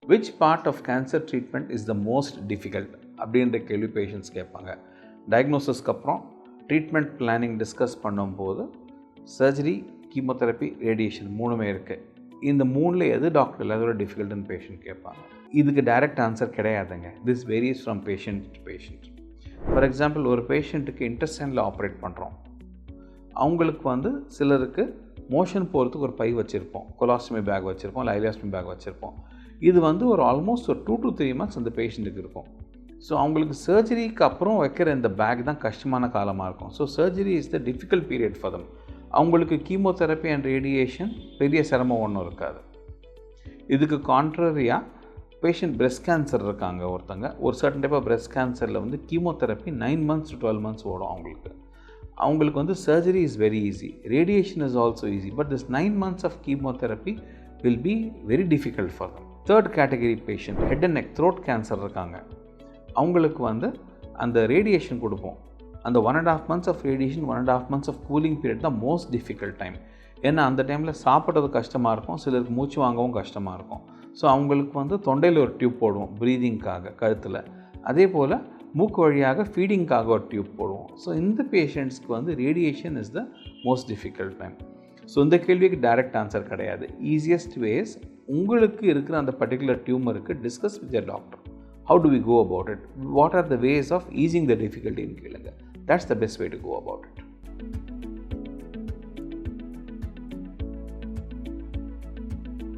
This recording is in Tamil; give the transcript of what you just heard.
Which part of cancer treatment is the most difficult அப்படின்ற கேள்வி பேஷண்ட்ஸ் கேட்பாங்க. டயக்னோசிஸ்க்கு அப்புறம் ட்ரீட்மெண்ட் பிளானிங் டிஸ்கஸ் பண்ணும்போது சர்ஜரி, கீமோதெரப்பி, ரேடியேஷன் 3மே இருக்குது. இந்த 3ல் எது டாக்டர் இல்லாத டிஃபிகல்ட்டுன்னு பேஷண்ட் கேட்பாங்க. இதுக்கு டைரக்ட் ஆன்சர் கிடையாதுங்க. This various from patient to patient. For example, ஒரு பேஷண்ட்டுக்கு இன்டெஸ்டைனில் ஆப்ரேட் பண்ணுறோம். அவங்களுக்கு சிலருக்கு மோஷன் போகிறதுக்கு ஒரு பை வச்சுருப்போம், கொலாஸ்டமி பேக் வச்சுருப்போம், இல்லை ஐலியாஸ்டமி பேக் வச்சுருப்போம். இது ஒரு ஆல்மோஸ்ட் ஒரு 2 to 3 months அந்த பேஷண்ட்டுக்கு இருக்கும். ஸோ அவங்களுக்கு சர்ஜரிக்கு அப்புறம் வைக்கிற இந்த பேக் தான் கஷ்டமான காலமாக இருக்கும். So surgery is the difficult period for them. அவங்களுக்கு கீமோதெரப்பி அண்ட் ரேடியேஷன் பெரிய சிரமம் ஒன்றும் இருக்காது. இதுக்கு கான்ட்ரரியாக பேஷண்ட் பிரெஸ்ட் கேன்சர் இருக்காங்க ஒருத்தங்க. ஒரு சர்டன் டைப் ஆஃப் பிரெஸ்ட் கேன்சரில் கீமோதெரப்பி 9 months to 12 months ஓடும். அவங்களுக்கு surgery is very easy, radiation is also easy, but this 9 months of chemotherapy will be very difficult for them. Third category patient, head and neck, throat cancer இருக்காங்க. அவங்களுக்கு அந்த ரேடியேஷன் கொடுப்போம். அந்த 1.5 months of radiation, 1.5 months of cooling period தான் மோஸ்ட் டிஃபிகல்ட் டைம். ஏன்னா அந்த டைமில் சாப்பிட்றது கஷ்டமாக இருக்கும், சிலருக்கு மூச்சு வாங்கவும் கஷ்டமாக இருக்கும். ஸோ அவங்களுக்கு தொண்டையில் ஒரு டியூப் போடுவோம் ப்ரீதிங்காக கழுத்தில். அதே போல் மூக்கு வழியாக ஃபீடிங்காக ஒரு டியூப் போடுவோம். ஸோ இந்த பேஷண்ட்ஸ்க்கு radiation is the most difficult time. So இந்த கேள்விக்கு டைரக்ட் ஆன்சர் கிடையாது. ஈஸியஸ்ட் வேஸ், உங்களுக்கு இருக்கிற அந்த பர்டிகுலர் டியூமருக்கு discuss with your doctor. How do we go about it? What are the ways of easing the difficulty in கேளுங்க. That's the best way to go about it.